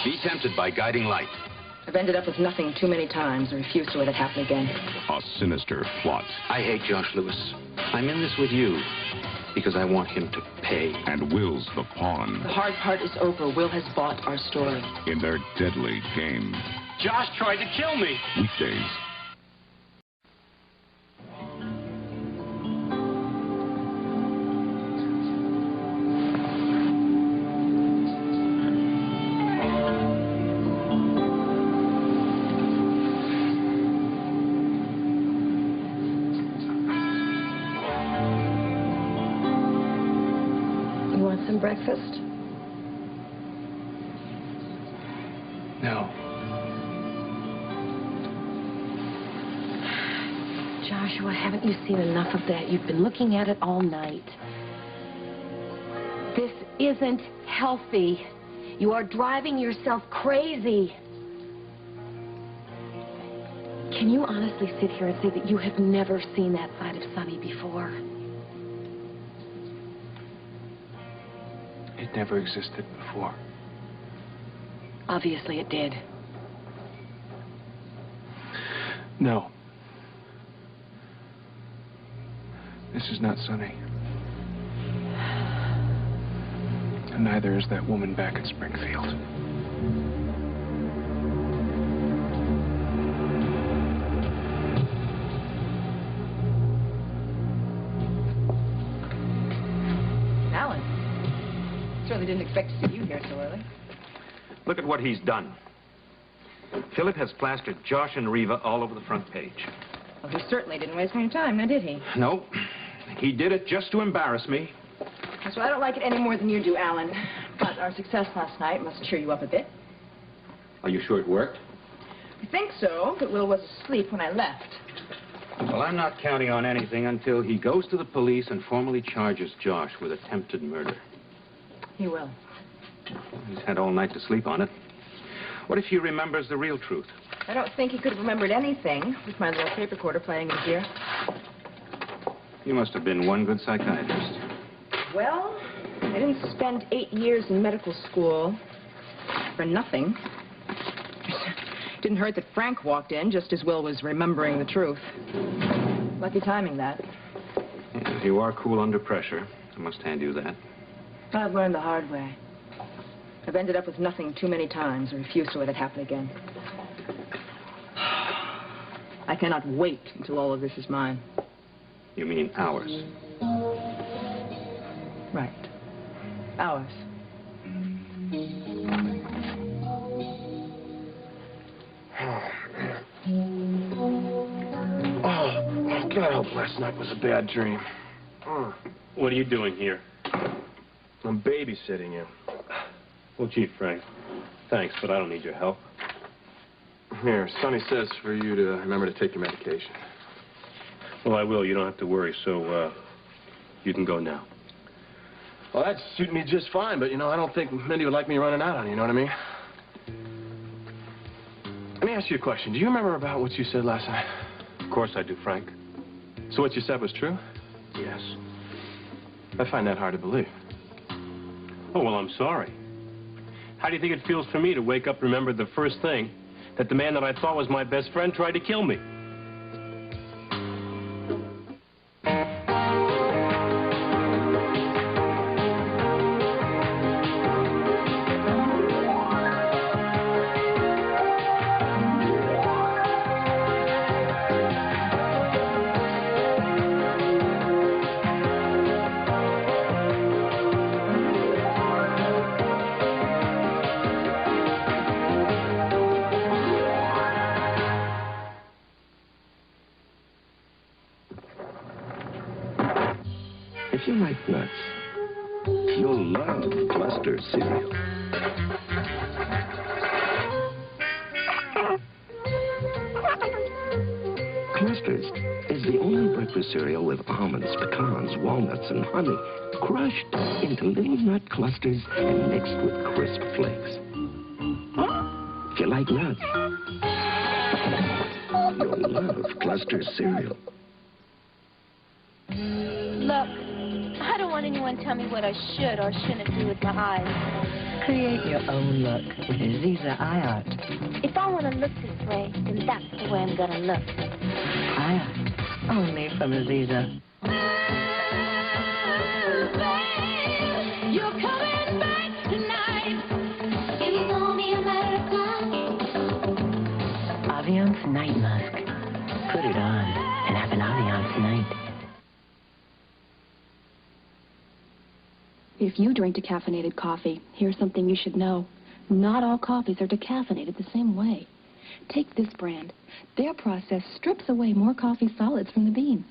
Be tempted by guiding light. I've ended up with nothing too many times. I refuse to let it happen again. A sinister plot. I hate Josh Lewis. I'm in this with you because I want him to pay. And Will's the pawn. The hard part is over. Will has bought our story. In their deadly game. Josh tried to kill me. Weekdays. You want some breakfast? No. Joshua, haven't you seen enough of that? You've been looking at it all night. This isn't healthy. You are driving yourself crazy. Can you honestly sit here and say that you have never seen that side of Sonny before? It never existed before. Obviously it did. No. This is not Sonny. And neither is that woman back at Springfield. Alan. Certainly didn't expect to see you here so early. Look at what he's done. Philip has plastered Josh and Reva all over the front page. Well, he certainly didn't waste any time, now did he? No. He did it just to embarrass me. That's why I don't like it any more than you do, Alan. But our success last night must cheer you up a bit. Are you sure it worked? I think so, but Will was asleep when I left. Well, I'm not counting on anything until he goes to the police and formally charges Josh with attempted murder. He will. He's had all night to sleep on it. What if he remembers the real truth? I don't think he could have remembered anything with my little tape recorder playing in his ear. You must have been one good psychiatrist. Well, I didn't spend 8 years in medical school for nothing. It didn't hurt that Frank walked in just as Will was remembering the truth. Lucky timing, that. Yeah, you are cool under pressure. I must hand you that. I've learned the hard way. I've ended up with nothing too many times. I refuse to let it happen again. I cannot wait until all of this is mine. You mean ours? Right. Ours. Oh, God, last night was a bad dream. What are you doing here? I'm babysitting you. Well, gee, Frank, thanks, but I don't need your help. Here, Sonny says for you to remember to take your medication. Well, I will. You don't have to worry, so, you can go now. Well, that'd suit me just fine, but, you know, I don't think Mindy would like me running out on you, you know what I mean? Let me ask you a question. Do you remember about what you said last night? Of course I do, Frank. So what you said was true? Yes. I find that hard to believe. Oh, well, I'm sorry. How do you think it feels for me to wake up remember the first thing that the man that I thought was my best friend tried to kill me? If you like nuts, you'll love Cluster cereal. Clusters is the only breakfast cereal with almonds, pecans, walnuts, and honey crushed into little nut clusters and mixed with crisp flakes. If you like nuts, you'll love Cluster cereal. Look, I don't want anyone to tell me what I should or shouldn't do with my eyes. Create your own look with Aziza Eye Art. If I want to look this way, then that's the way I'm going to look. Eye Art. Only from Aziza. You're coming back tonight. It's only a matter of time. Aviance Night Musk. Put it on and have an Aviance night. If you drink decaffeinated coffee, here's something you should know. Not all coffees are decaffeinated the same way. Take this brand. Their process strips away more coffee solids from the bean.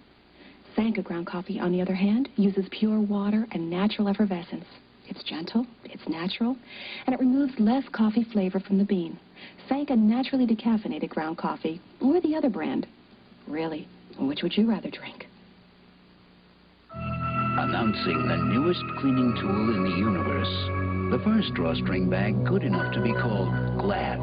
Sanka ground coffee, on the other hand, uses pure water and natural effervescence. It's gentle, it's natural, and it removes less coffee flavor from the bean. Sanka naturally decaffeinated ground coffee, or the other brand. Really, which would you rather drink? Announcing the newest cleaning tool in the universe. The first drawstring bag good enough to be called Glad.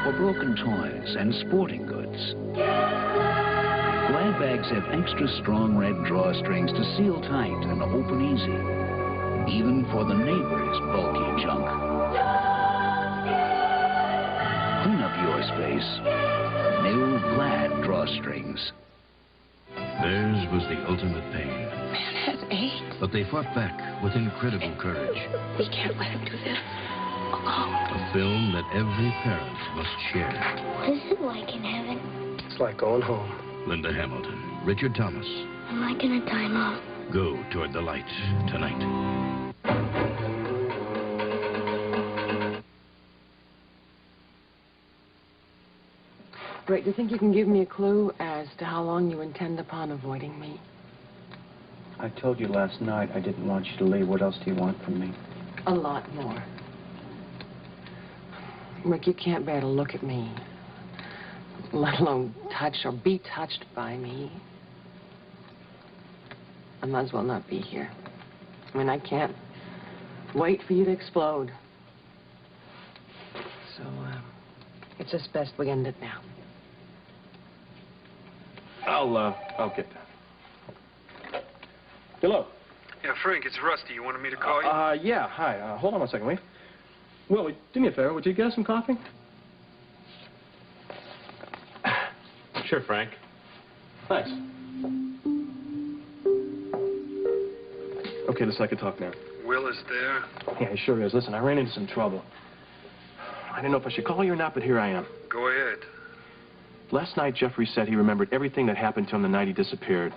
For broken toys and sporting goods. Glad bags have extra strong red drawstrings to seal tight and open easy. Even for the neighbor's bulky junk. Clean up your space. New Glad drawstrings. Theirs was the ultimate pain. Man has AIDS. But they fought back with incredible courage. We can't let him do this alone. A film that every parent must share. What is it like in heaven? It's like going home. Linda Hamilton, Richard Thomas. Am I going to die, Mom? Go toward the light tonight. Rick, do you think you can give me a clue as to how long you intend upon avoiding me? I told you last night I didn't want you to leave. What else do you want from me? A lot more. Rick, you can't bear to look at me, let alone touch or be touched by me. I might as well not be here. I mean, I can't wait for you to explode. So, it's just best we end it now. I'll get that. Hello. Yeah, Frank, it's Rusty. You wanted me to call you? Yeah, hi. Hold on one second, will you? Willie, do me a favor. Would you get us some coffee? Sure, Frank. Thanks. Okay, listen, I can talk now. Will is there? Yeah, he sure is. Listen, I ran into some trouble. I didn't know if I should call you or not, but here I am. Go ahead. Last night, Jeffrey said he remembered everything that happened to him the night he disappeared.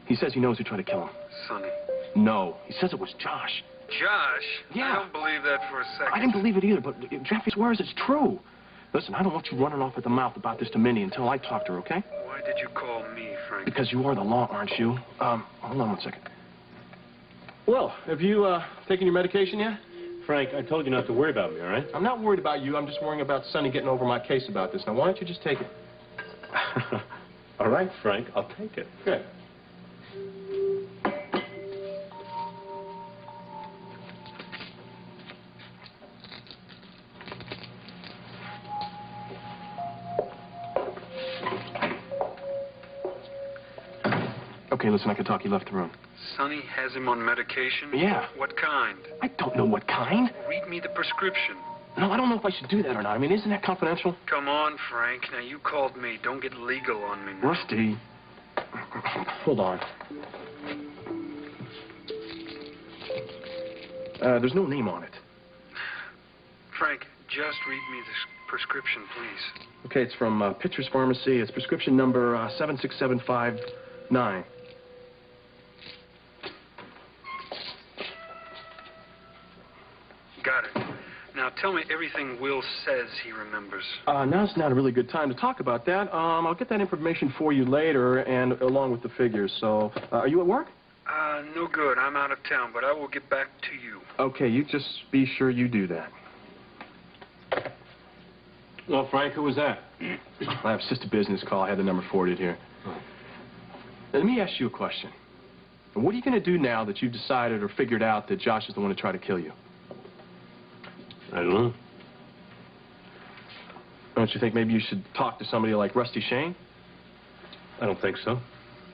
He says he knows who tried to kill him. Sonny. No, he says it was Josh. Josh? Yeah. I don't believe that for a second. I didn't believe it either, but Jeffrey swears it's true. Listen, I don't want you running off at the mouth about this to Minnie until I talk to her, okay? Why did you call me, Frank? Because you are the law, aren't you? Hold on one second. Well, have you, taken your medication yet? Frank, I told you not to worry about me, all right? I'm not worried about you. I'm just worrying about Sonny getting over my case about this. Now, why don't you just take it? All right, Frank, I'll take it. Good. Okay, listen, I can talk. He left the room. Sonny has him on medication? Yeah. What kind? I don't know what kind. Read me the prescription. No, I don't know if I should do that or not. I mean, isn't that confidential? Come on, Frank. Now, you called me. Don't get legal on me now. Rusty. Hold on. There's no name on it. Frank, just read me this prescription, please. Okay, it's from Pitcher's Pharmacy. It's prescription number 76759. Got it. Now, tell me everything Will says he remembers. Now's not a really good time to talk about that. I'll get that information for you later, and along with the figures. So, are you at work? No good. I'm out of town, but I will get back to you. Okay, you just be sure you do that. Well, Frank, who was that? I have just a business call. I had the number forwarded here. Now, let me ask you a question. What are you going to do now that you've decided or figured out that Josh is the one to try to kill you? I don't know. Don't you think maybe you should talk to somebody like Rusty Shane? I don't think so.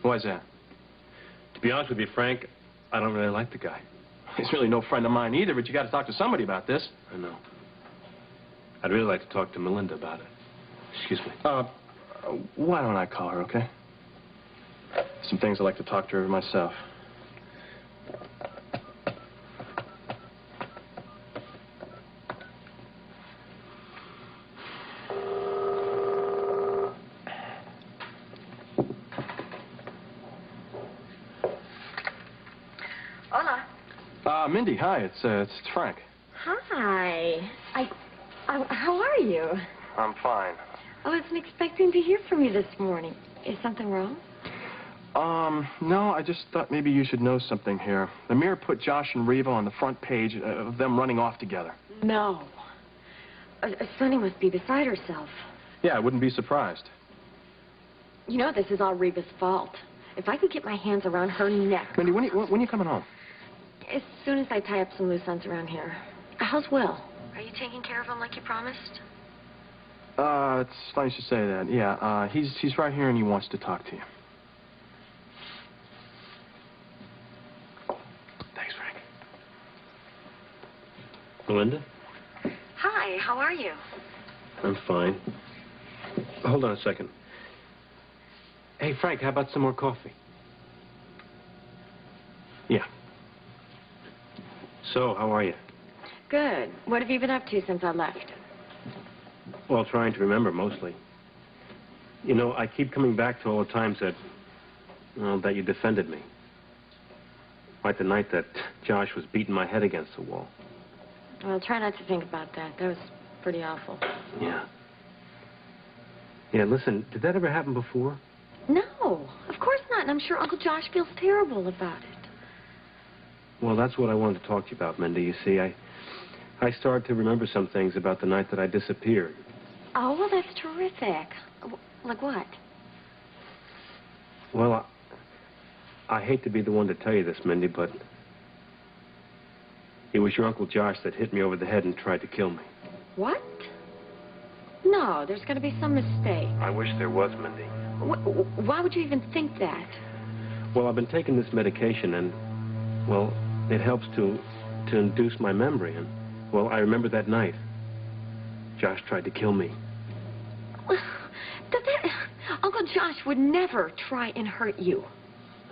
Why is that? To be honest with you, Frank, I don't really like the guy. He's really no friend of mine either, but you got to talk to somebody about this. I know. I'd really like to talk to Melinda about it. Excuse me. Why don't I call her, okay? Some things I'd like to talk to her myself. Hola. Mindy, hi, it's Frank. Hi. How are you? I'm fine. I wasn't expecting to hear from you this morning. Is something wrong? No, I just thought maybe you should know something here. The Mirror put Josh and Reva on the front page of them running off together. No. Sonny must be beside herself. Yeah, I wouldn't be surprised. You know, this is all Reva's fault. If I could get my hands around her neck... Mindy, when are you coming home? As soon as I tie up some loose ends around here. How's Will? Are you taking care of him like you promised? It's funny you should say that. Yeah, he's right here and he wants to talk to you. Thanks, Frank. Melinda? Hi, how are you? I'm fine. Hold on a second. Hey, Frank, how about some more coffee? Yeah. So, how are you? Good. What have you been up to since I left? Well, trying to remember, mostly. You know, I keep coming back to all the times that, well, that you defended me. Like the night that Josh was beating my head against the wall. Well, try not to think about that. That was pretty awful. Yeah. Yeah, listen, did that ever happen before? No, of course not. And I'm sure Uncle Josh feels terrible about it. Well, that's what I wanted to talk to you about, Mindy. You see, I started to remember some things about the night that I disappeared. Oh, well, that's terrific. Like what? Well, I hate to be the one to tell you this, Mindy, but it was your Uncle Josh that hit me over the head and tried to kill me. What? No, there's got to be some mistake. I wish there was, Mindy. Why would you even think that? Well, I've been taking this medication, and, well, it helps to induce my memory, and, well, I remember that night. Josh tried to kill me. Uncle Josh would never try and hurt you.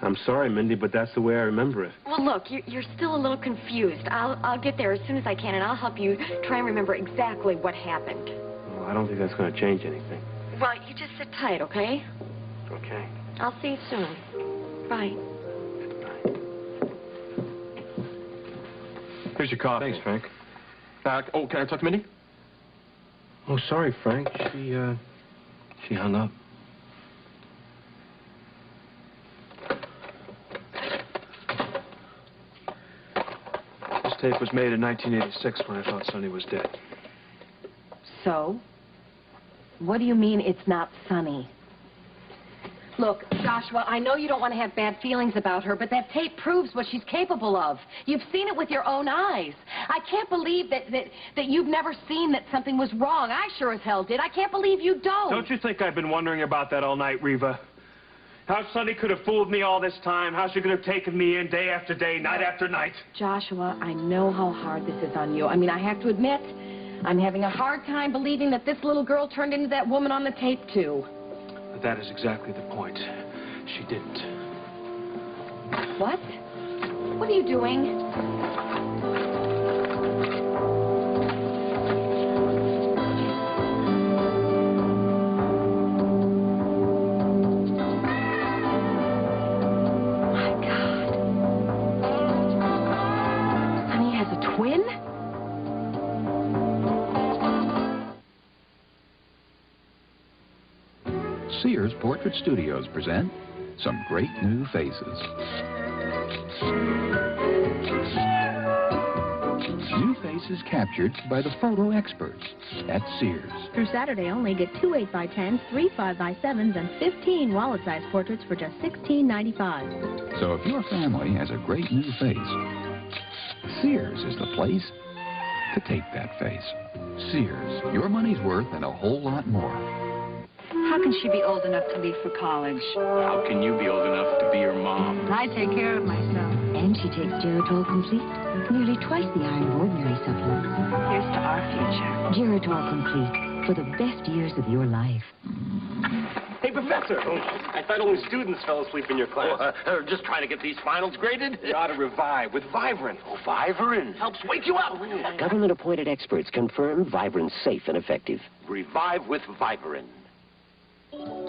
I'm sorry, Mindy, but that's the way I remember it. Well, look, you're still a little confused. I'll get there as soon as I can, and I'll help you try and remember exactly what happened. Well, I don't think that's going to change anything. Well, you just sit tight, okay? Okay. I'll see you soon. Bye. Here's your coffee. Thanks, Frank. Oh, can I talk to Mindy? Oh, sorry, Frank. She hung up. This tape was made in 1986 when I thought Sonny was dead. So? What do you mean it's not Sonny? Look, Joshua, I know you don't want to have bad feelings about her, but that tape proves what she's capable of. You've seen it with your own eyes. I can't believe that you've never seen that something was wrong. I sure as hell did. I can't believe you don't. Don't you think I've been wondering about that all night, Reva? How Sonny could have fooled me all this time, how she could have taken me in day after day, night after night. Joshua, I know how hard this is on you. I mean, I have to admit, I'm having a hard time believing that this little girl turned into that woman on the tape, too. But that is exactly the point. She didn't. What? What are you doing? Sears Portrait Studios present some great new faces. New faces captured by the photo experts at Sears. Through Saturday only, get 2 8x10s, 3 5x7s, and 15 wallet-size portraits for just $16.95. So if your family has a great new face, Sears is the place to take that face. Sears, your money's worth and a whole lot more. How can she be old enough to leave for college? How can you be old enough to be her mom? I take care of myself. And she takes Geritol Complete, nearly twice the iron of ordinary supplements. Here's to our future. Geritol Complete, for the best years of your life. Hey, Professor. I thought only students fell asleep in your class. Just trying to get these finals graded. You ought to revive with Vibrant. Oh, Vibrant helps wake you up. Government-appointed experts confirm Vibrant's safe and effective. Revive with Vibrant.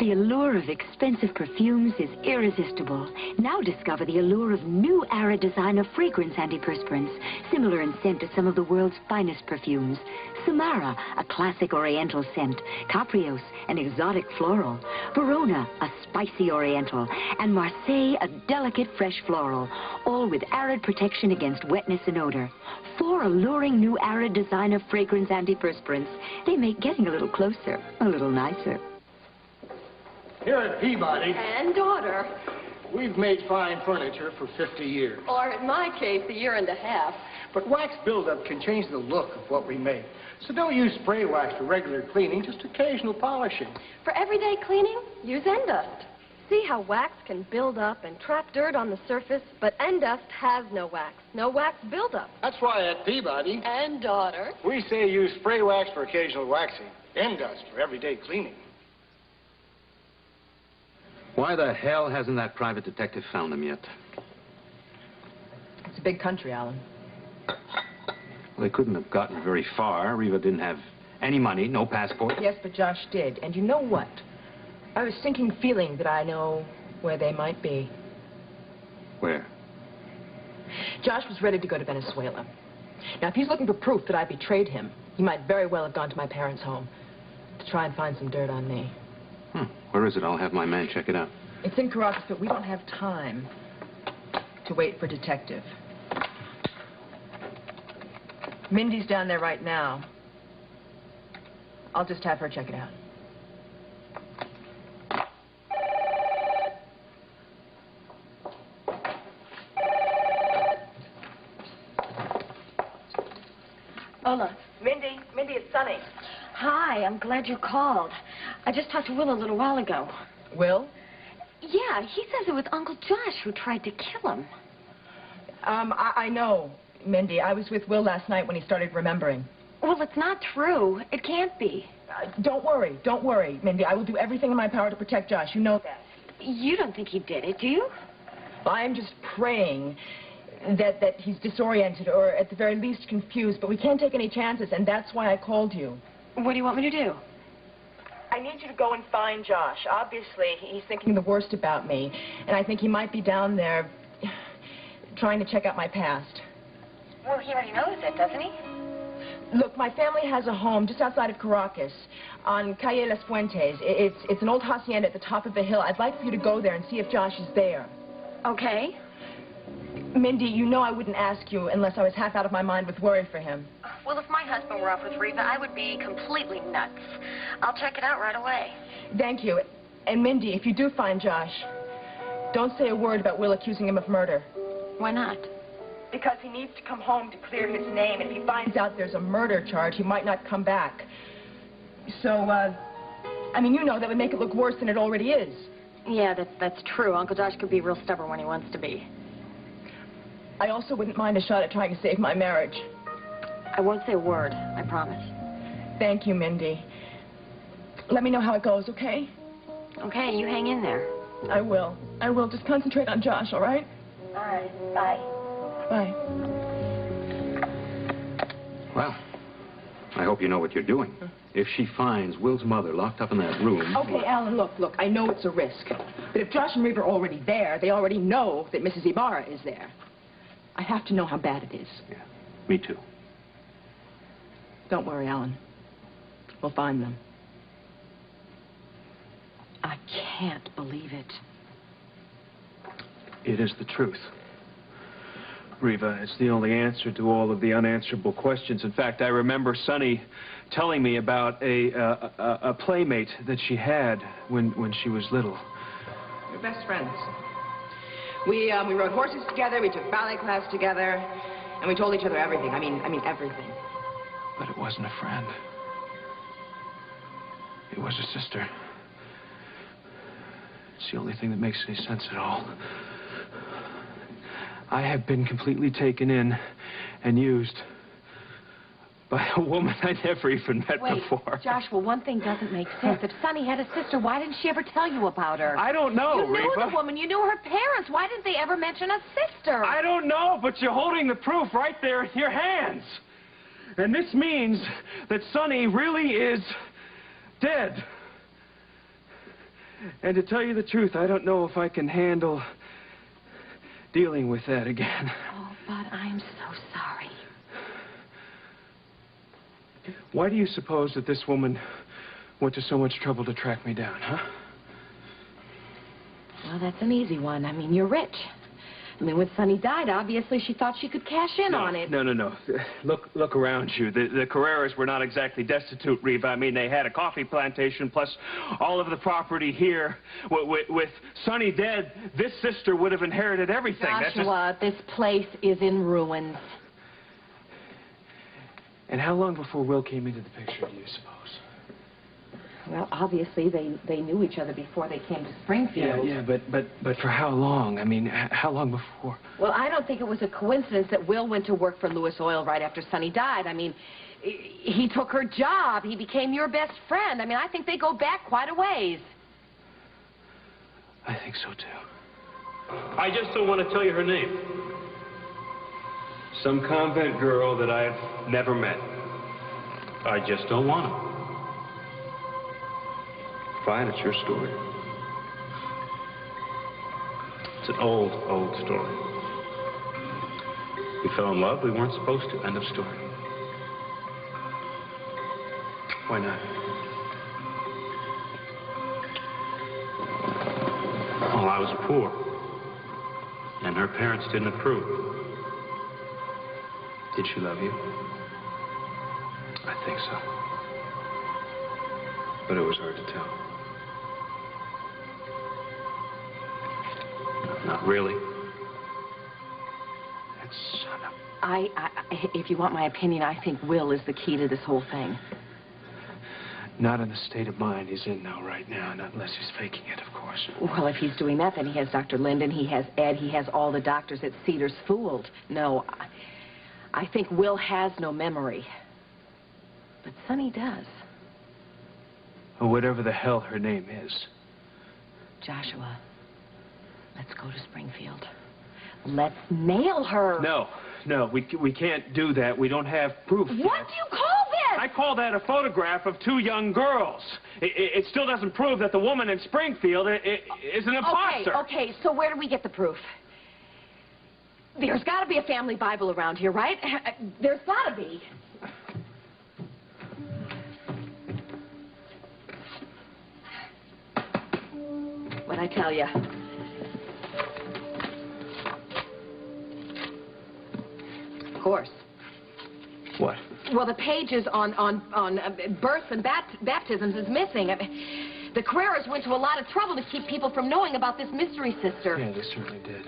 The allure of expensive perfumes is irresistible. Now discover the allure of new Arid designer fragrance antiperspirants, similar in scent to some of the world's finest perfumes. Samara, a classic oriental scent. Caprios, an exotic floral. Verona, a spicy oriental. And Marseille, a delicate fresh floral. All with Arid protection against wetness and odor. 4 alluring new Arid designer fragrance antiperspirants. They make getting a little closer, a little nicer. Here at Peabody, And daughter. we've made fine furniture for 50 years. Or in my case, a year and a half. But wax buildup can change the look of what we make. So don't use spray wax for regular cleaning, just occasional polishing. For everyday cleaning, use Endust. See how wax can build up and trap dirt on the surface, but Endust has no wax. No wax buildup. That's why at Peabody And daughter. we say use spray wax for occasional waxing, Endust for everyday cleaning. Why the hell hasn't that private detective found him yet? It's a big country, Alan. Well, they couldn't have gotten very far. Reva didn't have any money, no passport. Yes, but Josh did. And you know what? I was sinking feeling that I know where they might be. Where? Josh was ready to go to Venezuela. Now, if he's looking for proof that I betrayed him, he might very well have gone to my parents' home to try and find some dirt on me. Where is it? I'll have my man check it out. It's in Caracas, but we don't have time to wait for detective. Mindy's down there right now. I'll just have her check it out. Hola. Mindy, it's Sonny. Hi, I'm glad you called. I just talked to Will a little while ago. Will? Yeah, he says it was Uncle Josh who tried to kill him. I know, Mindy. I was with Will last night when he started remembering. Well, it's not true. It can't be. Don't worry, Mindy. I will do everything in my power to protect Josh. You know that. You don't think he did it, do you? Well, I am just praying that he's disoriented or at the very least confused, but we can't take any chances, and that's why I called you. What do you want me to do? I need you to go and find Josh. Obviously, he's thinking the worst about me, and I think he might be down there trying to check out my past. Well, he already knows it, doesn't he? Look, my family has a home just outside of Caracas on Calle Las Fuentes. It's an old hacienda at the top of a hill. I'd like for you to go there and see if Josh is there. Okay. Mindy, you know I wouldn't ask you unless I was half out of my mind with worry for him. Well, if my husband were off with Reva, I would be completely nuts. I'll check it out right away. Thank you. And Mindy, if you do find Josh, don't say a word about Will accusing him of murder. Why not? Because he needs to come home to clear his name. And if he finds out there's a murder charge, he might not come back. So, I mean, you know, that would make it look worse than it already is. Yeah, that's true. Uncle Josh could be real stubborn when he wants to be. I also wouldn't mind a shot at trying to save my marriage. I won't say a word, I promise. Thank you, Mindy. Let me know how it goes, okay? Okay, you hang in there. I will. Just concentrate on Josh, all right? All right, bye. Bye. Well, I hope you know what you're doing. If she finds Will's mother locked up in that room... Okay, Alan, look, I know it's a risk. But if Josh and Reva are already there, they already know that Mrs. Ibarra is there. I have to know how bad it is. Yeah, me too. Don't worry, Alan. We'll find them. I can't believe it. It is the truth. Reva, it's the only answer to all of the unanswerable questions. In fact, I remember Sonny telling me about a playmate that she had when she was little. We're best friends. We rode horses together, we took ballet class together, and we told each other everything. I mean everything. But it wasn't a friend. It was a sister. It's the only thing that makes any sense at all. I have been completely taken in and used by a woman I never even met before. Joshua, one thing doesn't make sense. If Sonny had a sister, why didn't she ever tell you about her? I don't know, You knew Reva. the woman. You knew her parents. Why didn't they ever mention a sister? I don't know, but you're holding the proof right there in your hands. And this means that Sonny really is dead. And to tell you the truth, I don't know if I can handle dealing with that again. Oh, Bud, I'm so sorry. Why do you suppose that this woman went to so much trouble to track me down, huh? Well, that's an easy one. I mean, you're rich. I mean, when Sonny died, obviously she thought she could cash in on it. No. Look around you. The Carreras were not exactly destitute, Reva. I mean, they had a coffee plantation plus all of the property here. With Sonny dead, this sister would have inherited everything. Joshua, this place is in ruins. And how long before Will came into the picture, do you suppose? Well, obviously, they knew each other before they came to Springfield. Yeah, but for how long? I mean, how long before? Well, I don't think it was a coincidence that Will went to work for Lewis Oil right after Sonny died. I mean, he took her job. He became your best friend. I mean, I think they go back quite a ways. I think so, too. I just don't want to tell you her name. Some convent girl that I've never met. I just don't want to. Fine, it's your story. It's an old story. We fell in love. We weren't supposed to. End of story. Why not? Well, I was poor. And her parents didn't approve. Did she love you? I think so. But it was hard to tell. Not really. If you want my opinion, I think Will is the key to this whole thing. Not in the state of mind he's in now, right now, not unless he's faking it, of course. Well, if he's doing that, then he has Dr. Linden, he has Ed, he has all the doctors at Cedars fooled. No, I think Will has no memory. But Sonny does. Or whatever the hell her name is. Joshua, let's go to Springfield. Let's nail her. No, we can't do that. We don't have proof What yet. do you call this? I call that a photograph of two young girls. It still doesn't prove that the woman in Springfield is an imposter. Okay, so where do we get the proof? There's got to be a family Bible around here, right? There's got to be. What'd I tell you? Of course. What? Well, the pages on births and baptisms is missing. I mean, the Carreras went to a lot of trouble to keep people from knowing about this mystery sister. Yeah, they certainly did.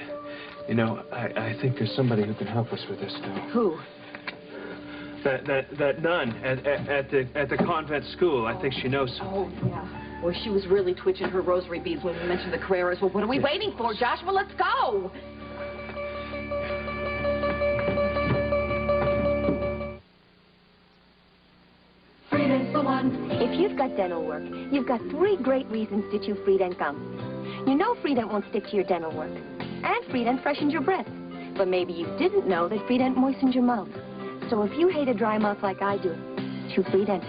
You know, I think there's somebody who can help us with this, though. Who? That nun at the convent school. I think she knows something. Oh, yeah. Well, she was really twitching her rosary beads when we mentioned the Carreras. Well, what are we waiting for, Joshua? Let's go. Freedom's the one. If you've got dental work, you've got 3 great reasons to chew Freedent gum. You know Freedent won't stick to your dental work. And Freedent freshens your breath. But maybe you didn't know that Freedent moistens your mouth. So if you hate a dry mouth like I do, chew Freedent.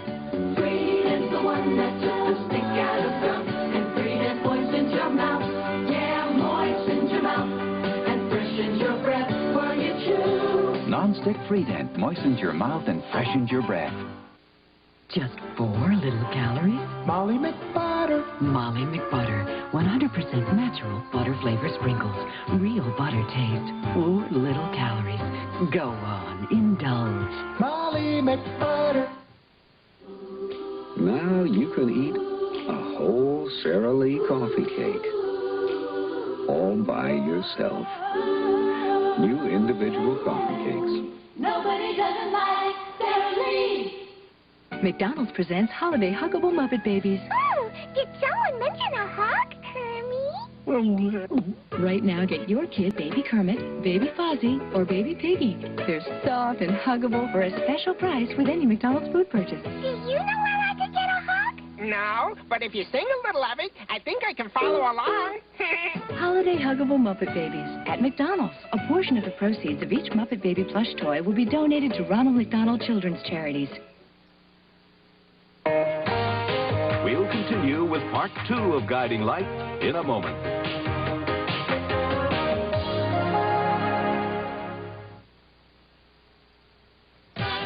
Freedent's the one that took the stick out of gum. And Freedent moistens your mouth. Yeah, moistens your mouth. And freshens your breath while you chew. Non-stick Freedent moistens your mouth and freshens your breath. Just 4 little calories? Molly McButter. Molly McButter. 100% natural butter flavor sprinkles. Real butter taste. 4 little calories. Go on, indulge. Molly McButter. Now you can eat a whole Sara Lee coffee cake. All by yourself. New individual coffee cakes. Nobody doesn't like Sara Lee. McDonald's presents Holiday Huggable Muppet Babies. Oh, did someone mention a hug, Kermie? Right now, get your kid Baby Kermit, Baby Fozzie, or Baby Piggy. They're soft and huggable for a special price with any McDonald's food purchase. Do you know where I could get a hug? No, but if you sing a little of it, I think I can follow along. Holiday huggable Muppet Babies at McDonald's. A portion of the proceeds of each Muppet Baby plush toy will be donated to Ronald McDonald Children's Charities. We'll continue with part 2 of Guiding Light in a moment.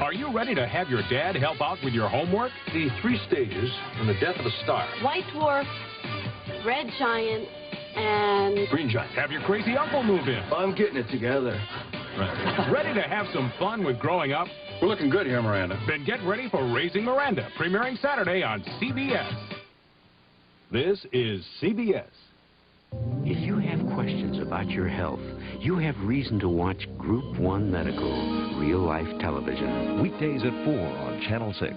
Are you ready to have your dad help out with your homework? The 3 stages in the death of a star. White dwarf, red giant, and... Green giant. Have your crazy uncle move in. I'm getting it together. Right. Ready to have some fun with growing up? We're looking good here, Miranda. Then get ready for Raising Miranda, premiering Saturday on CBS. This is CBS. If you have questions about your health, you have reason to watch Group 1 Medical, real-life television. Weekdays at 4 on Channel 6.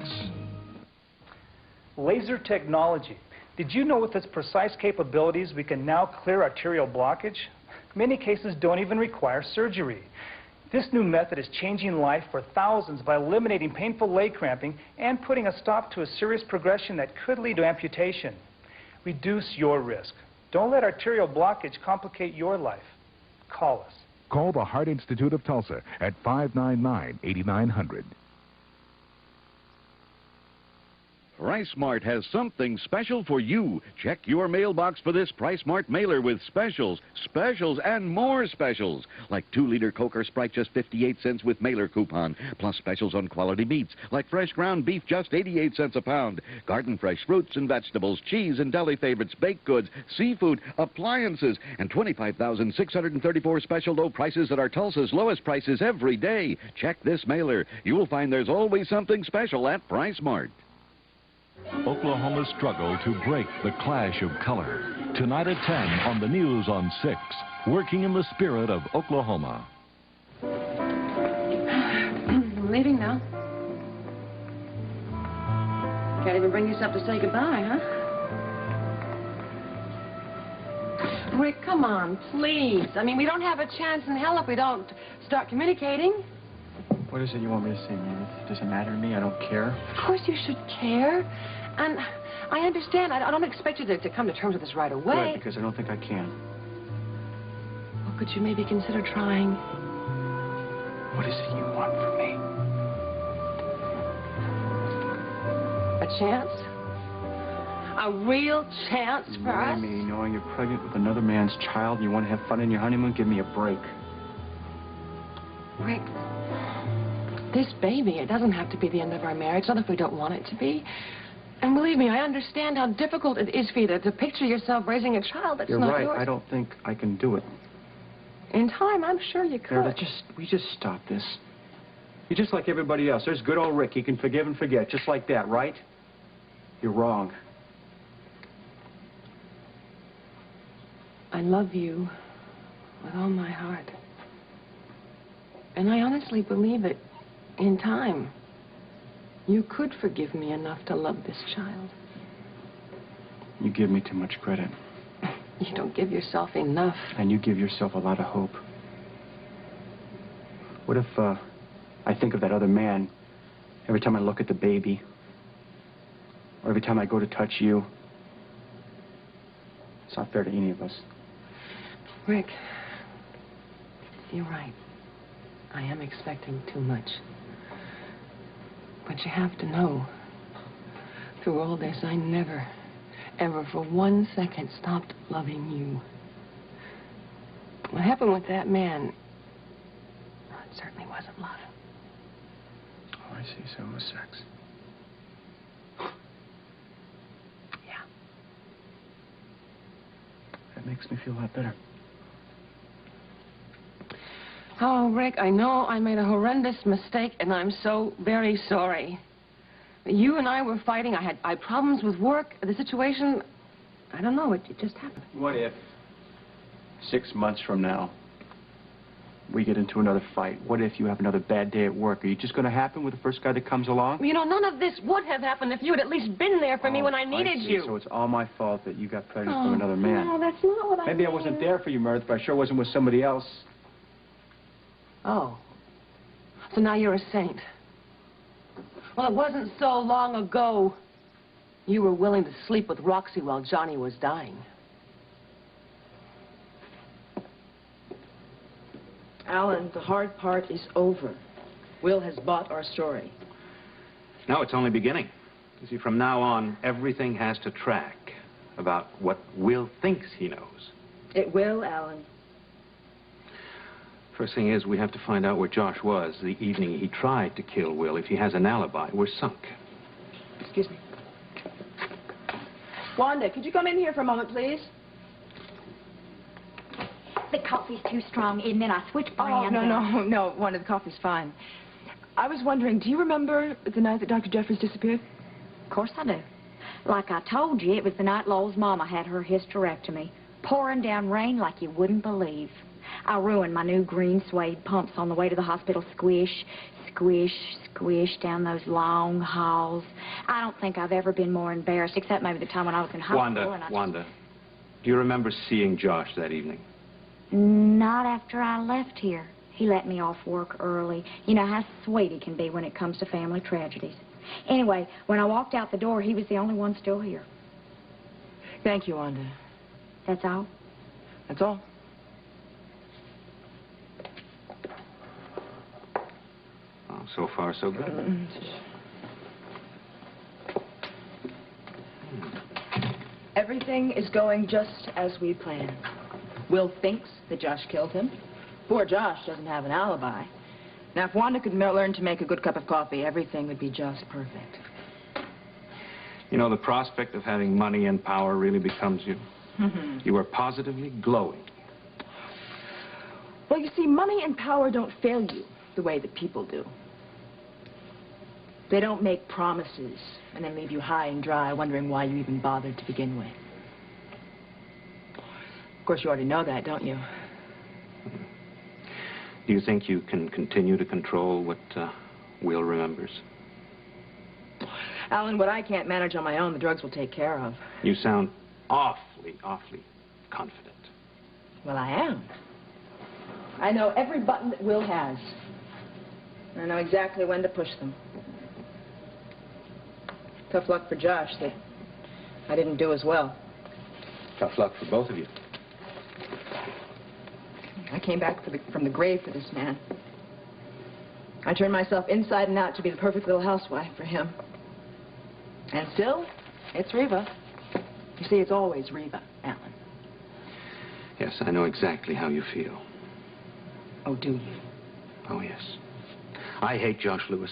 Laser technology. Did you know with its precise capabilities we can now clear arterial blockage? Many cases don't even require surgery. This new method is changing life for thousands by eliminating painful leg cramping and putting a stop to a serious progression that could lead to amputation. Reduce your risk. Don't let arterial blockage complicate your life. Call us. Call the Heart Institute of Tulsa at 599-8900. PriceSmart has something special for you. Check your mailbox for this PriceSmart mailer with specials, and more specials. Like 2-liter Coke or Sprite, just 58 cents with mailer coupon. Plus specials on quality meats, like fresh ground beef, just 88 cents a pound. Garden fresh fruits and vegetables, cheese and deli favorites, baked goods, seafood, appliances, and 25,634 special low prices at our Tulsa's lowest prices every day. Check this mailer. You will find there's always something special at PriceSmart. Oklahoma's struggle to break the clash of color. Tonight at 10 on the news on 6. Working in the spirit of Oklahoma. I'm leaving now. Can't even bring yourself to say goodbye, huh? Rick, come on, please. I mean, we don't have a chance in hell if we don't start communicating. What is it you want me to say, man? Does it matter to me? I don't care. Of course you should care. And I understand. I don't expect you to come to terms with this right away. Right, because I don't think I can. Well, could you maybe consider trying? What is it you want from me? A chance? A real chance for us? Me knowing you're pregnant with another man's child and you want to have fun in your honeymoon, give me a break. Rick, this baby, it doesn't have to be the end of our marriage, not if we don't want it to be. And believe me, I understand how difficult it is for you to picture yourself raising a child that's not yours. You're right. I don't think I can do it. In time, I'm sure you could. We just stop this. You're just like everybody else. There's good old Rick. He can forgive and forget, just like that, right? You're wrong. I love you with all my heart. And I honestly believe that in time, you could forgive me enough to love this child. You give me too much credit. You don't give yourself enough. And you give yourself a lot of hope. What if, I think of that other man every time I look at the baby? Or every time I go to touch you? It's not fair to any of us. Rick, you're right. I am expecting too much. But you have to know, through all this, I never, ever for 1 second stopped loving you. What happened with that man, it certainly wasn't love. Oh, I see. So it was sex. Yeah. That makes me feel a lot better. Oh, Rick, I know I made a horrendous mistake, and I'm so very sorry. You and I were fighting. I had problems with work. The situation, I don't know, it just happened. What if 6 months from now we get into another fight? What if you have another bad day at work? Are you just going to happen with the first guy that comes along? You know, none of this would have happened if you had at least been there for me when I needed see. you. So it's all my fault that you got pregnant from another man. No, that's not what I Maybe I wasn't there for you, Meredith, but I sure wasn't with somebody else. Oh. So now you're a saint. Well, it wasn't so long ago you were willing to sleep with Roxy while Johnny was dying. Alan, the hard part is over. Will has bought our story. No, it's only beginning. You see, from now on, everything has to track about what Will thinks he knows. It will, Alan. First thing is, we have to find out where Josh was the evening he tried to kill Will. If he has an alibi, we're sunk. Excuse me. Wanda, could you come in here for a moment, please? The coffee's too strong, isn't it? I switched brands. Oh, no, Wanda, the coffee's fine. I was wondering, do you remember the night that Dr. Jeffries disappeared? Of course I do. Like I told you, it was the night Lowell's mama had her hysterectomy. Pouring down rain like you wouldn't believe. I ruined my new green suede pumps on the way to the hospital. Squish, squish, squish down those long halls. I don't think I've ever been more embarrassed, except maybe the time when I was in hospital. Wanda, do you remember seeing Josh that evening? Not after I left here. He let me off work early. You know how sweet he can be when it comes to family tragedies. Anyway, when I walked out the door, he was the only one still here. Thank you, Wanda. That's all? That's all. Oh, so far, so good. Everything is going just as we planned. Will thinks that Josh killed him. Poor Josh doesn't have an alibi. Now, if Wanda could learn to make a good cup of coffee, everything would be just perfect. You know, the prospect of having money and power really becomes you. You are positively glowing. Well, you see, money and power don't fail you the way that people do. They don't make promises and then leave you high and dry, wondering why you even bothered to begin with. Of course, you already know that, don't you? Do you think you can continue to control what Will remembers? Alan, what I can't manage on my own, the drugs will take care of. You sound awfully confident. Well, I am. I know every button that Will has. I know exactly when to push them. Tough luck for Josh that I didn't do as well. Tough luck for both of you. I came back from the grave for this man. I turned myself inside and out to be the perfect little housewife for him. And still, it's Reva. You see, it's always Reva, Alan. Yes, I know exactly how you feel. Oh, do you? Oh, yes. I hate Josh Lewis.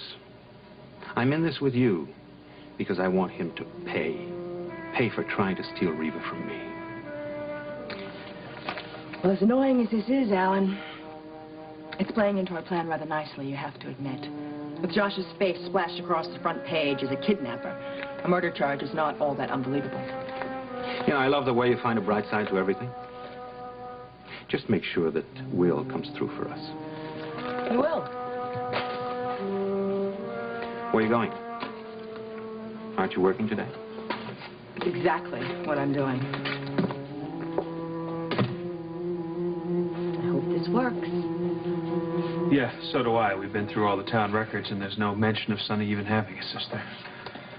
I'm in this with you because I want him to pay for trying to steal Reva from me. Well, as annoying as this is, Alan, it's playing into our plan rather nicely, you have to admit. With Josh's face splashed across the front page as a kidnapper, a murder charge is not all that unbelievable. You know, I love the way you find a bright side to everything. Just make sure that Will comes through for us. He will. Where are you going? Aren't you working today? It's exactly what I'm doing. I hope this works. Yeah, so do I. We've been through all the town records, and there's no mention of Sonny even having a sister.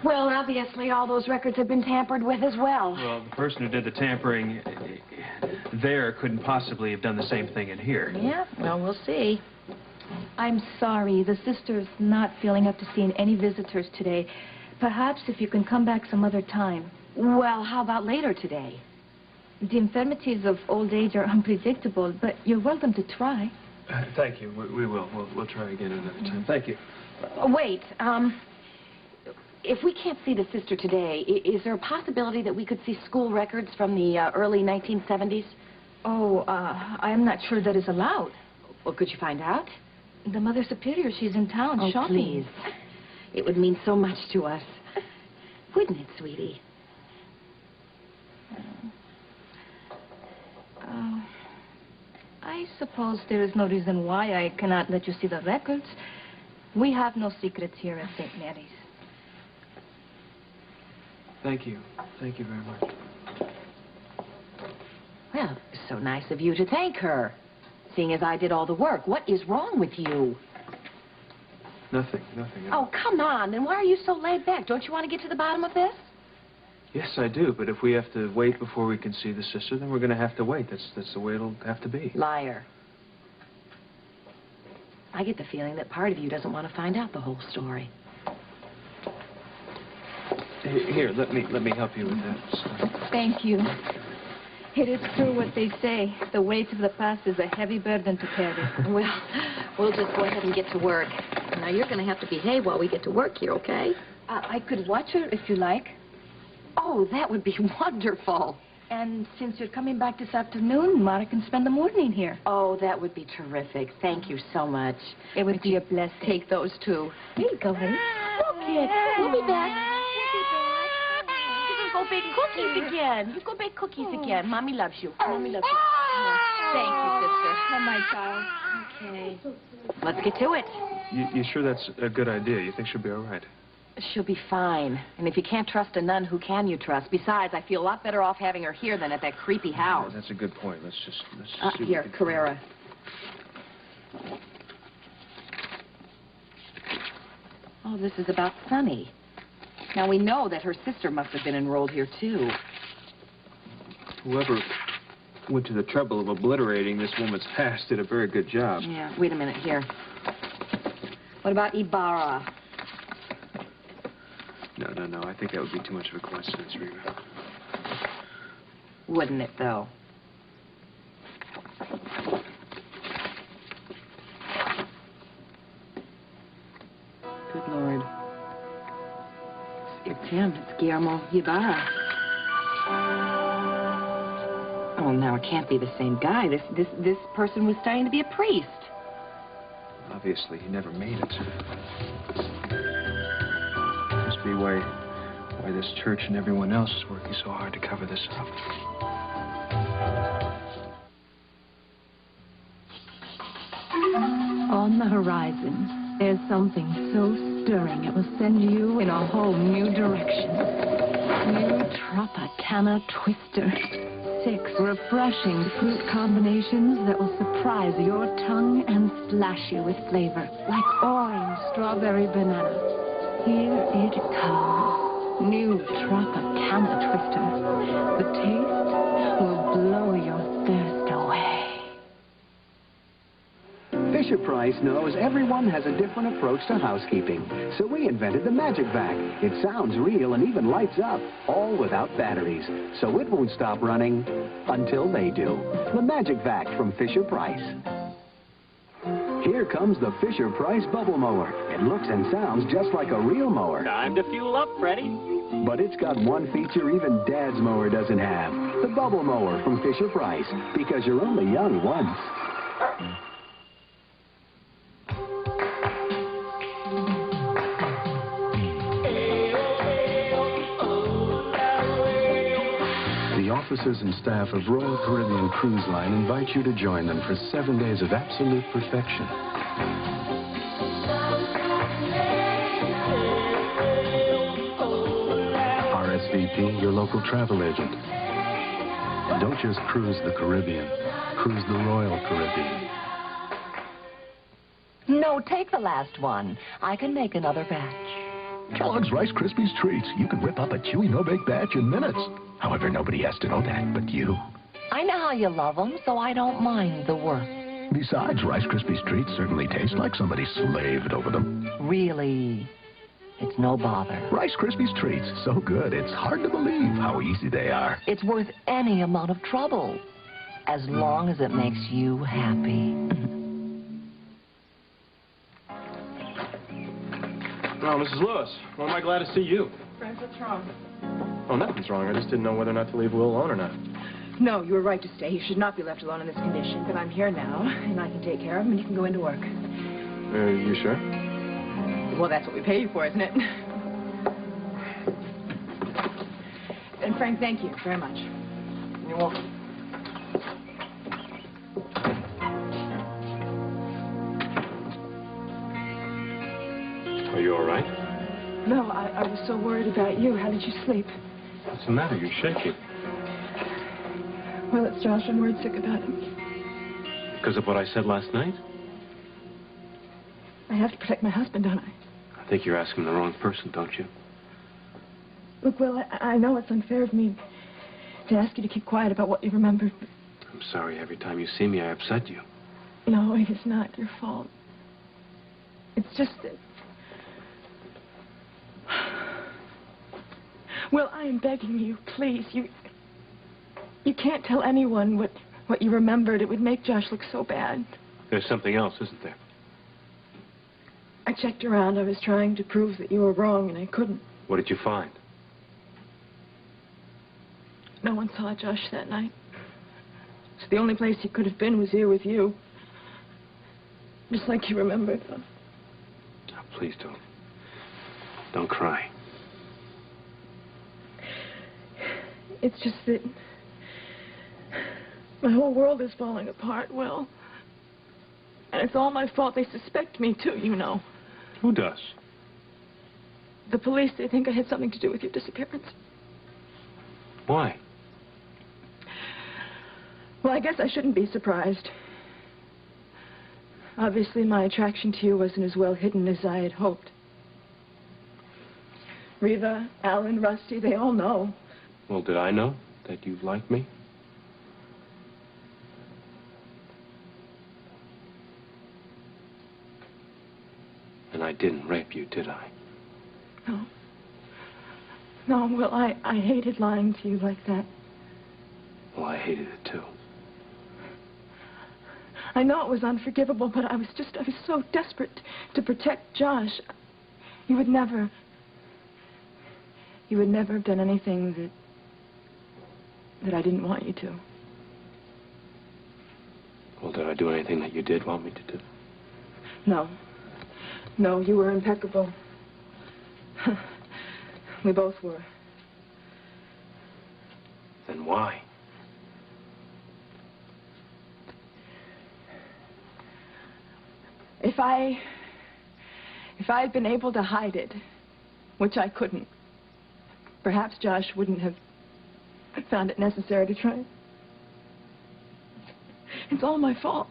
Well, obviously, all those records have been tampered with as well. Well, the person who did the tampering there couldn't possibly have done the same thing in here. Yeah, well, we'll see. I'm sorry, the sister's not feeling up to seeing any visitors today. Perhaps if you can come back some other time. Well, how about later today? The infirmities of old age are unpredictable, but you're welcome to try. Thank you. We will. We'll try again another time. Thank you. Wait, if we can't see the sister today, is there a possibility that we could see school records from the early 1970s? Oh, I'm not sure that is allowed. Well, could you find out? The Mother Superior, she's in town shopping. Please. It would mean so much to us. Wouldn't it, sweetie? I suppose there is no reason why I cannot let you see the records. We have no secrets here at St. Mary's. Thank you. Thank you very much. Well, it's so nice of you to thank her. Seeing as I did all the work, what is wrong with you? Nothing. Oh, come on. Then why are you so laid back? Don't you want to get to the bottom of this? Yes, I do, but if we have to wait before we can see the sister, then we're going to have to wait. That's the way it'll have to be. Liar. I get the feeling that part of you doesn't want to find out the whole story. Here, let me help you with that stuff. Thank you. It is true what they say. The weight of the past is a heavy burden to carry. Well, we'll just go ahead and get to work. Now, you're going to have to behave while we get to work here, okay? I could watch her if you like. Oh, that would be wonderful. And since you're coming back this afternoon, Mara can spend the morning here. Oh, that would be terrific. Thank you so much. It would be a blessing. Take those two. Here you go, honey. Okay, we'll be back. You can go bake cookies again. You go bake cookies again. Mommy loves you. Mommy loves you. Thank you, sister. Oh, my child. Okay. Let's get to it. You sure that's a good idea? You think she'll be all right? She'll be fine. And if you can't trust a nun, who can you trust? Besides, I feel a lot better off having her here than at that creepy house. Yeah, that's a good point. Let's just see Here, Carrera. Oh, this is about Sunny. Now, we know that her sister must have been enrolled here, too. Whoever went to the trouble of obliterating this woman's past did a very good job. Yeah, wait a minute, here. What about Ibarra? No. I think that would be too much of a coincidence, Reva. Wouldn't it, though? Good Lord. It's him. It's Guillermo Ibarra. Oh, now it can't be the same guy. This person was studying to be a priest. Obviously, he never made it. Must be why this church and everyone else is working so hard to cover this up. On the horizon, there's something so stirring it will send you in a whole new direction. New Tropicana Twister. 6 refreshing fruit combinations that will surprise your tongue and splash you with flavor. Like orange, strawberry, banana. Here it comes. New Tropicana Twister. The taste will blow your thirst away. Fisher-Price knows everyone has a different approach to housekeeping, so we invented the Magic Vac. It sounds real and even lights up, all without batteries, so it won't stop running until they do. The Magic Vac from Fisher-Price. Here comes the Fisher-Price Bubble Mower. It looks and sounds just like a real mower. Time to fuel up, Freddie. But it's got one feature even Dad's mower doesn't have. The Bubble Mower from Fisher-Price, because you're only young once. The officers and staff of Royal Caribbean Cruise Line invite you to join them for 7 days of absolute perfection. RSVP, your local travel agent. And don't just cruise the Caribbean, cruise the Royal Caribbean. No, take the last one. I can make another batch. Kellogg's Rice Krispies Treats. You can whip up a chewy no-bake batch in minutes. However, nobody has to know that but you. I know how you love them, so I don't mind the work. Besides, Rice Krispies Treats certainly taste like somebody slaved over them. Really? It's no bother. Rice Krispies Treats, so good, it's hard to believe how easy they are. It's worth any amount of trouble, as long as it makes you happy. Oh, Mrs. Lewis, well, am I glad to see you? Frank, what's wrong? Oh, nothing's wrong. I just didn't know whether or not to leave Will alone or not. No, you were right to stay. He should not be left alone in this condition. But I'm here now, and I can take care of him, and you can go into work. You sure? Well, that's what we pay you for, isn't it? And Frank, thank you very much. You're welcome. Are you all right? No, I was so worried about you. How did you sleep? What's the matter? You're shaking. Well, it's Josh. I'm worried sick about him. Because of what I said last night? I have to protect my husband, don't I? I think you're asking the wrong person, don't you? Look, Will, I know it's unfair of me to ask you to keep quiet about what you remembered. But I'm sorry. Every time you see me, I upset you. no, it is not your fault. It's just that... Will, I am begging you, please. You can't tell anyone what you remembered. It would make Josh look so bad. There's something else, isn't there? I checked around. I was trying to prove that you were wrong, and I couldn't. What did you find? No one saw Josh that night. So the only place he could have been was here with you. Just like you remembered. Oh, please don't cry. It's just that my whole world is falling apart, Will. And it's all my fault. They suspect me, too, you know. Who does? The police, they think I had something to do with your disappearance. Why? Well, I guess I shouldn't be surprised. Obviously, my attraction to you wasn't as well hidden as I had hoped. Reva, Alan, Rusty, they all know. Well, did I know that you liked me? And I didn't rape you, did I? No. No, Will, I hated lying to you like that. Well, I hated it, too. I know it was unforgivable, but I was so desperate to protect Josh. You would never have done anything that I didn't want you to. Well, did I do anything that you did want me to do? No. No, you were impeccable. We both were. Then why? If I had been able to hide it, which I couldn't, perhaps Josh wouldn't have found it necessary to try. It's all my fault.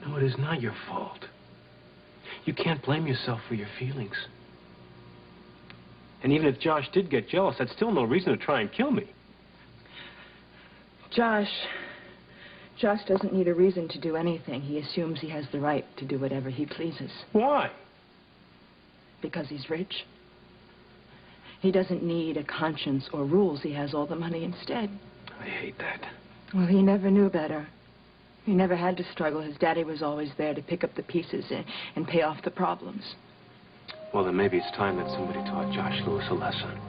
No, it is not your fault. You can't blame yourself for your feelings. And even if Josh did get jealous, that's still no reason to try and kill me. Josh doesn't need a reason to do anything. He assumes he has the right to do whatever he pleases. Why? Because he's rich. He doesn't need a conscience or rules. He has all the money instead. I hate that. Well, he never knew better. He never had to struggle. His daddy was always there to pick up the pieces and pay off the problems. Well, then maybe it's time that somebody taught Josh Lewis a lesson.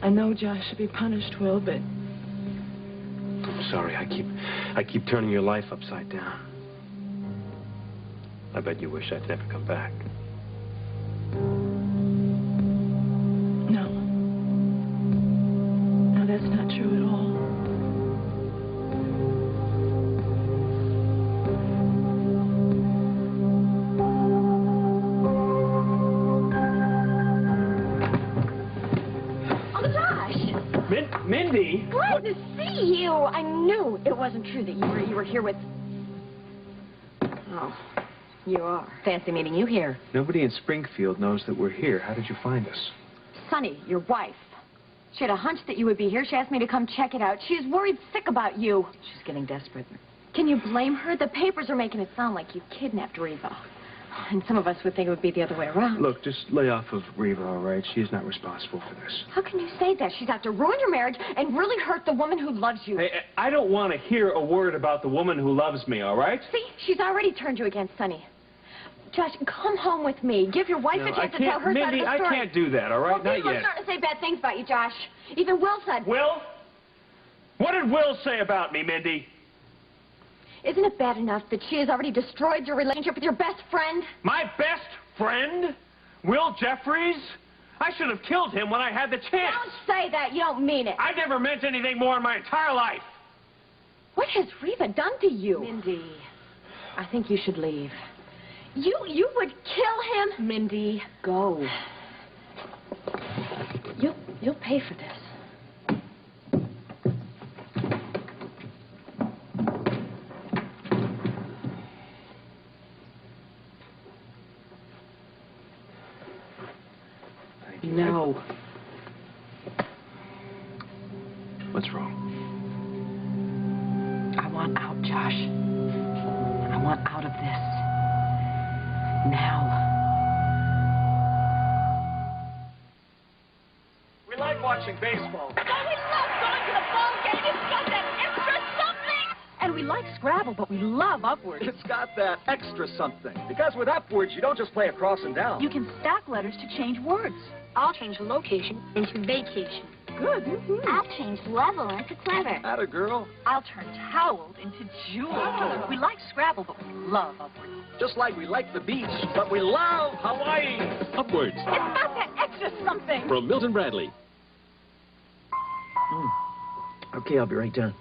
I know Josh should be punished, Will, but... I'm sorry. I keep turning your life upside down. I bet you wish I'd never come back. No, that's not true at all. Mindy! Glad to see you. I knew it wasn't true that you were here with... Oh, you are. Fancy meeting you here. Nobody in Springfield knows that we're here. How did you find us? Sunny, your wife. She had a hunch that you would be here. She asked me to come check it out. She's worried sick about you. She's getting desperate. Can you blame her? The papers are making it sound like you kidnapped Reva. And some of us would think it would be the other way around. Look, just lay off of Reva, all right? She's not responsible for this. How can you say that? She's out to ruin your marriage and really hurt the woman who loves you. Hey, I don't want to hear a word about the woman who loves me, all right? See, she's already turned you against Sunny. Josh, come home with me. Give your wife a chance to tell her side of the story. Mindy, I can't do that, all right? Well, Not people yet. are starting to say bad things about you, Josh. Even Will said... Will? What did Will say about me, Mindy? Isn't it bad enough that she has already destroyed your relationship with your best friend? My best friend? Will Jeffries? I should have killed him when I had the chance. Don't say that. You don't mean it. I never meant anything more in my entire life. What has Reva done to you? Mindy, I think you should leave. You would kill him? Mindy, go. You'll pay for this. No. What's wrong? I want out, Josh. I want out of this. Now. We like watching baseball. Oh, we love going to the ball game. It's got that extra something. And we like Scrabble, but we love Upward. It's got that extra something. Because with Upwards, you don't just play across and down. You can stack letters to change words. I'll change location into vacation. Good. I'll change level into clever. Atta girl. I'll turn towels into jewels. We like Scrabble, but we love Upward. Just like we like the beach, but we love Hawaii. Upwards. It's got that extra something. From Milton Bradley. Okay, I'll be right down.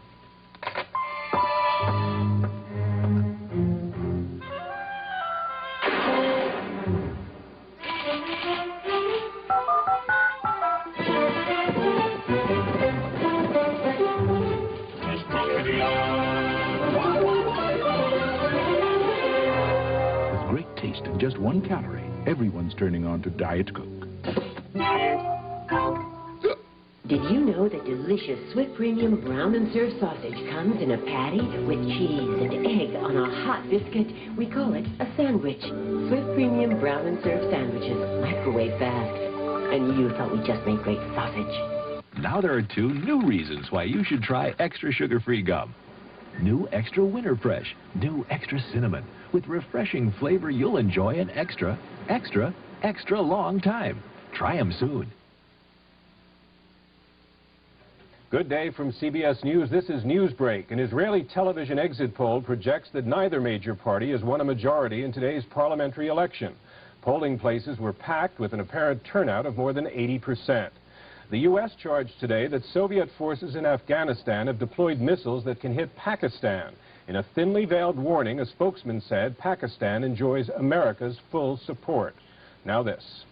With great taste and just 1 calorie, everyone's turning on to Diet Coke. Did you know that delicious Swift Premium Brown and Serve sausage comes in a patty with cheese and egg on a hot biscuit? We call it a sandwich. Swift Premium Brown and Serve sandwiches, microwave fast. And you thought we just made great sausage. Now there are 2 new reasons why you should try extra sugar-free gum. New Extra Winter Fresh, new Extra Cinnamon, with refreshing flavor you'll enjoy an extra, extra, extra long time. Try them soon. Good day from CBS News. This is Newsbreak. An Israeli television exit poll projects that neither major party has won a majority in today's parliamentary election. Polling places were packed with an apparent turnout of more than 80%. The U.S. charged today that Soviet forces in Afghanistan have deployed missiles that can hit Pakistan. In a thinly veiled warning, a spokesman said Pakistan enjoys America's full support. Now this.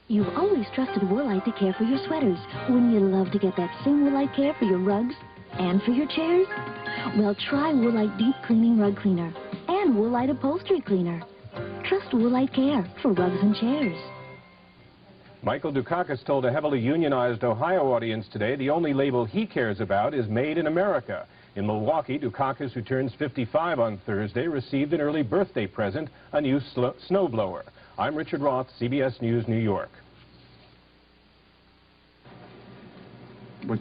You've always trusted Woolite to care for your sweaters. Wouldn't you love to get that same Woolite care for your rugs and for your chairs? Well, try Woolite Deep Cleaning Rug Cleaner and Woolite Upholstery Cleaner. Trust Woolite Care for rugs and chairs. Michael Dukakis told a heavily unionized Ohio audience today the only label he cares about is Made in America. In Milwaukee, Dukakis, who turns 55 on Thursday, received an early birthday present, a new snowblower. I'm Richard Roth, CBS News, New York. What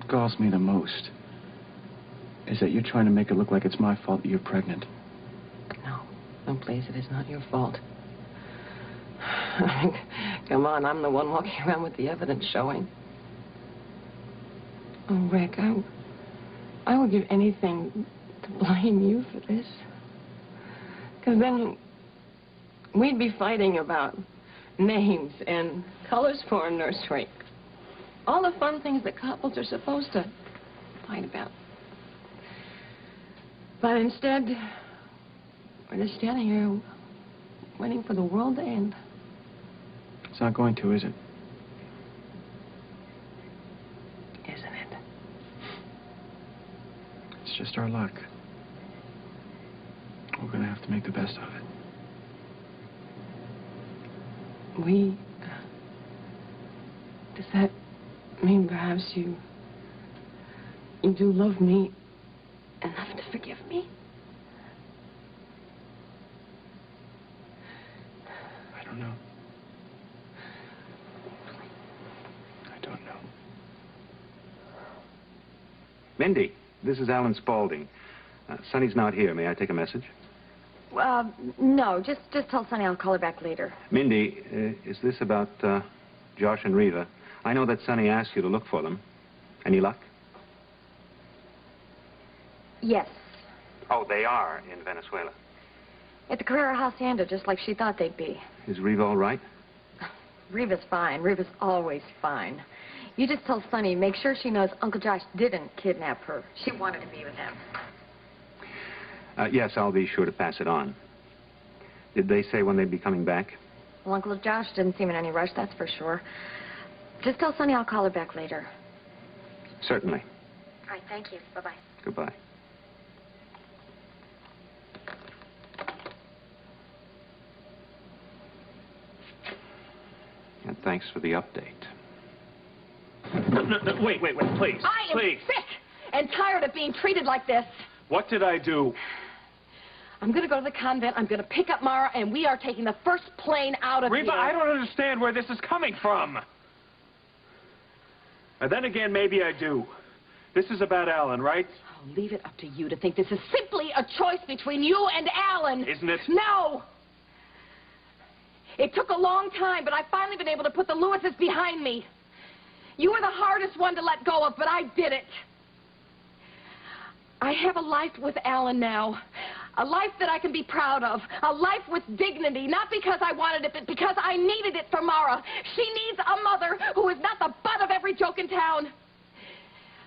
galls me the most is that you're trying to make it look like it's my fault that you're pregnant. No, please, it is not your fault. Come on, I'm the one walking around with the evidence showing. Oh, Rick, I would give anything to blame you for this. Because then we'd be fighting about names and colors for a nursery. All the fun things that couples are supposed to fight about. But instead, we're just standing here waiting for the world to end. It's not going to, is it? Isn't it? It's just our luck. We're going to have to make the best of it. Does that mean perhaps you do love me enough to forgive me? I don't know. I don't know. Mindy, this is Alan Spaulding. Sonny's not here. May I take a message? No, just tell Sonny I'll call her back later. Mindy, is this about Josh and Reva? I know that Sonny asked you to look for them. Any luck? Yes. Oh, they are in Venezuela. At the Carrera Hacienda, just like she thought they'd be. Is Reva all right? Reva's fine. Reva's always fine. You just tell Sonny, make sure she knows Uncle Josh didn't kidnap her. She wanted to be with him. Yes, I'll be sure to pass it on. Did they say when they'd be coming back? Well, Uncle Josh didn't seem in any rush, that's for sure. Just tell Sonny I'll call her back later. Certainly. All right, thank you. Bye-bye. Goodbye. And thanks for the update. No, wait, please. I am sick and tired of being treated like this. What did I do? I'm going to go to the convent, I'm going to pick up Mara, and we are taking the first plane out of Reva, here. I don't understand where this is coming from. And then again, maybe I do. This is about Alan, right? I'll leave it up to you to think this is simply a choice between you and Alan. Isn't it? No! It took a long time, but I've finally been able to put the Lewises behind me. You were the hardest one to let go of, but I did it. I have a life with Alan now. A life that I can be proud of. A life with dignity, not because I wanted it, but because I needed it for Mara. She needs a mother who is not the butt of every joke in town.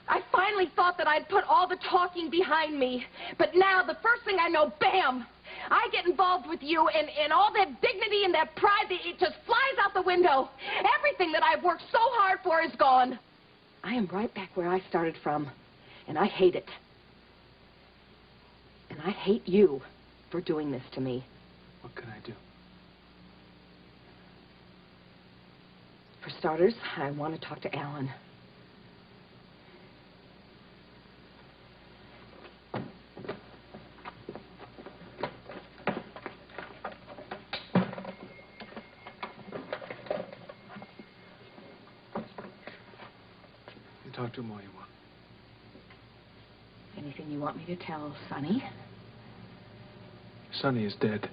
I finally thought that I'd put all the talking behind me. But now, the first thing I know, bam! I get involved with you, and all that dignity and that pride, it just flies out the window. Everything that I've worked so hard for is gone. I am right back where I started from, and I hate it. And I hate you for doing this to me. What can I do? For starters, I want to talk to Alan. You talk to him all you want. Anything you want me to tell Sonny? Sonny is dead.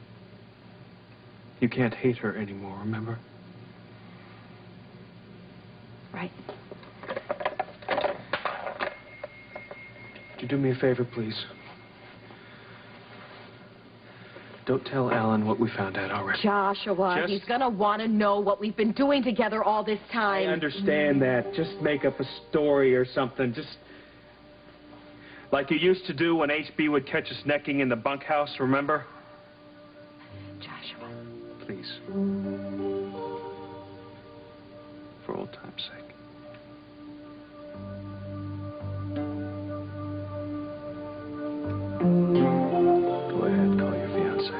You can't hate her anymore, remember? Right. Would you do me a favor, please? Don't tell Alan what we found out already. Joshua, he's gonna want to know what we've been doing together all this time. I understand that. Just make up a story or something. Just like you used to do when HB would catch us necking in the bunkhouse, remember? Joshua. Please. For old time's sake. Go ahead, call your fiancé.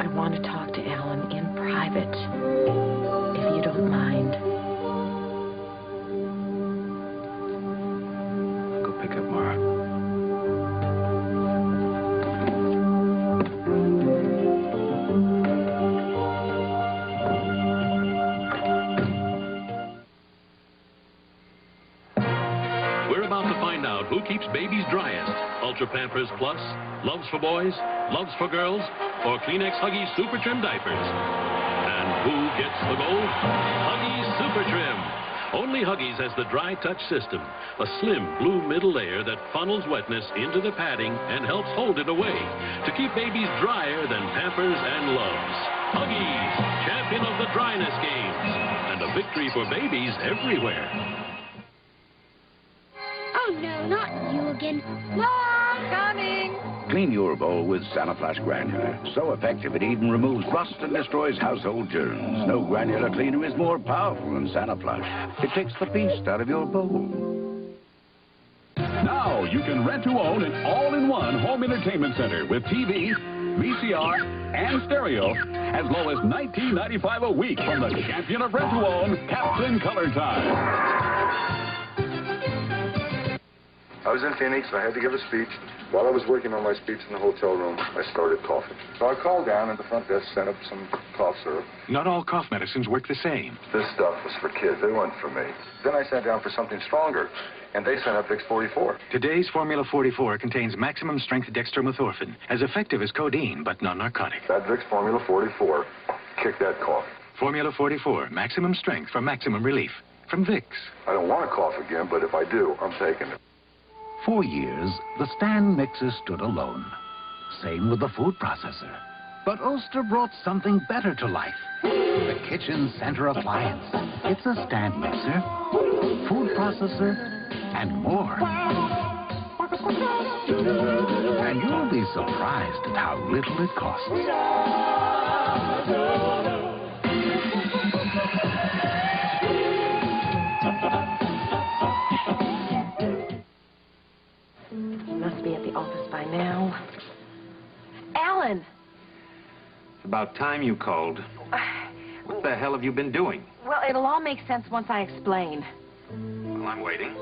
I want to talk to Alan in private, if you don't mind. Go pick up Mara. We're about to find out who keeps babies driest. Ultra Pampers Plus, Loves for Boys, Loves for Girls, or Kleenex Huggies Super Trim diapers. And who gets the gold? Huggies Super Trim. Only Huggies has the dry touch system, a slim blue middle layer that funnels wetness into the padding and helps hold it away to keep babies drier than Pampers and Loves. Huggies, champion of the dryness games, and a victory for babies everywhere. Oh, no, not you again. Mom, coming! Clean your bowl with Sanaflash Granular. So effective it even removes rust and destroys household germs. No granular cleaner is more powerful than Sanaflash. It takes the beast out of your bowl. Now you can rent to own an all-in-one home entertainment center with TV, VCR, and stereo as low as $19.95 a week from the champion of rent-to-own, Captain Color Time. I was in Phoenix. I had to give a speech. While I was working on my speech in the hotel room, I started coughing. So I called down, and the front desk sent up some cough syrup. Not all cough medicines work the same. This stuff was for kids. It wasn't for me. Then I sat down for something stronger, and they sent up Vicks 44. Today's Formula 44 contains maximum strength dextromethorphan, as effective as codeine, but non-narcotic. That Vicks Formula 44 kicked that cough. Formula 44, maximum strength for maximum relief. From Vicks. I don't want to cough again, but if I do, I'm taking it. For years, the stand mixer stood alone. Same with the food processor. But Ulster brought something better to life. The kitchen center appliance. It's a stand mixer food processor, and more. And you'll be surprised at how little it costs. He must be at the office by now. Alan! It's about time you called. What the hell have you been doing? Well, it'll all make sense once I explain. Well, I'm waiting.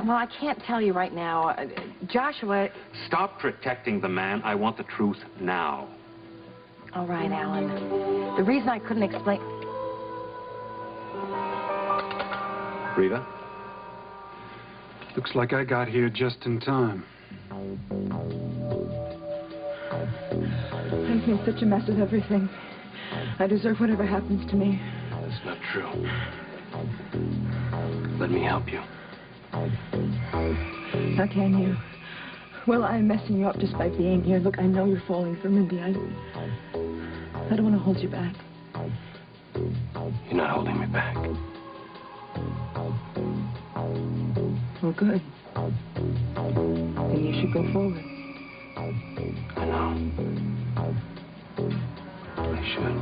Well, I can't tell you right now. Joshua... Stop protecting the man. I want the truth now. All right, Alan. The reason I couldn't explain... Reva? Looks like I got here just in time. I've made such a mess of everything. I deserve whatever happens to me. That's not true. Let me help you. How can you? Well, I'm messing you up just by being here. Look, I know you're falling for Mindy. I don't want to hold you back. You're not holding me back. Well, good. Then you should go forward. I know. I should.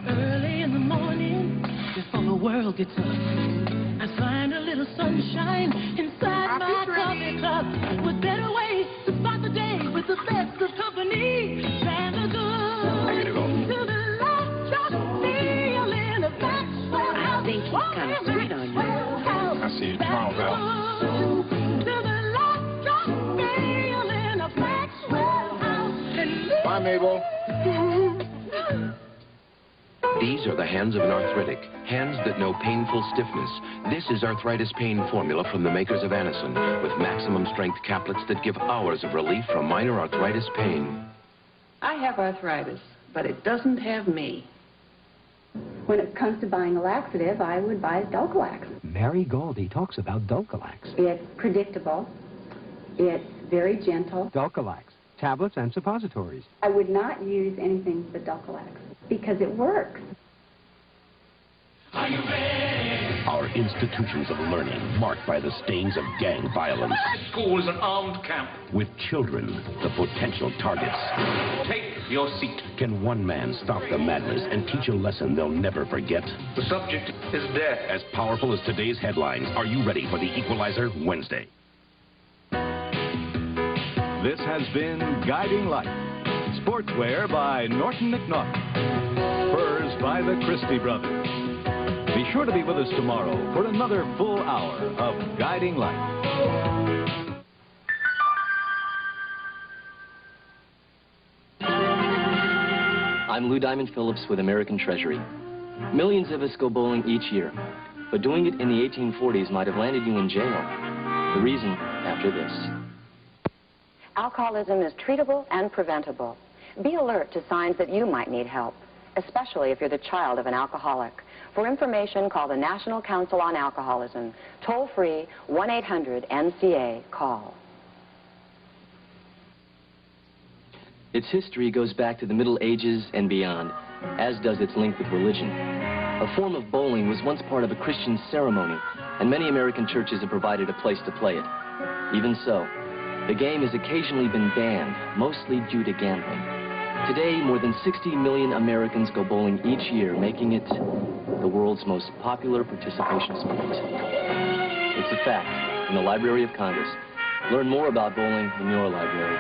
Early in the morning, before the world gets up, I find a little sunshine inside my coffee cup. With better ways to start the day with the best of company than the good. To the left, just feeling a backswell. I think he's kind of sweet on you. I see you tomorrow, Bill. To the left, just feeling a backswell. Bye, Mabel. These are the hands of an arthritic, hands that know painful stiffness. This is arthritis pain formula from the makers of Anacin, with maximum strength caplets that give hours of relief from minor arthritis pain. I have arthritis, but it doesn't have me. When it comes to buying a laxative, I would buy Dulcolax. Mary Goldie talks about Dulcolax. It's predictable. It's very gentle. Dulcolax, tablets and suppositories. I would not use anything but Dulcolax because it works. Our institutions of learning marked by the stains of gang violence. School is an armed camp. With children, the potential targets. Take your seat. Can one man stop the madness and teach a lesson they'll never forget? The subject is death. As powerful as today's headlines, are you ready for the Equalizer Wednesday? This has been Guiding Light. Sportswear by Norton McNaught. Furs by the Christie Brothers. Be sure to be with us tomorrow for another full hour of Guiding Light. I'm Lou Diamond Phillips with American Treasury. Millions of us go bowling each year, but doing it in the 1840s might have landed you in jail. The reason, after this. Alcoholism is treatable and preventable. Be alert to signs that you might need help, especially if you're the child of an alcoholic. For information, call the National Council on Alcoholism. Toll-free, 1-800-NCA-CALL. Its history goes back to the Middle Ages and beyond, as does its link with religion. A form of bowling was once part of a Christian ceremony, and many American churches have provided a place to play it. Even so, the game has occasionally been banned, mostly due to gambling. Today, more than 60 million Americans go bowling each year, making it the world's most popular participation sport. It's a fact in the Library of Congress. Learn more about bowling in your library.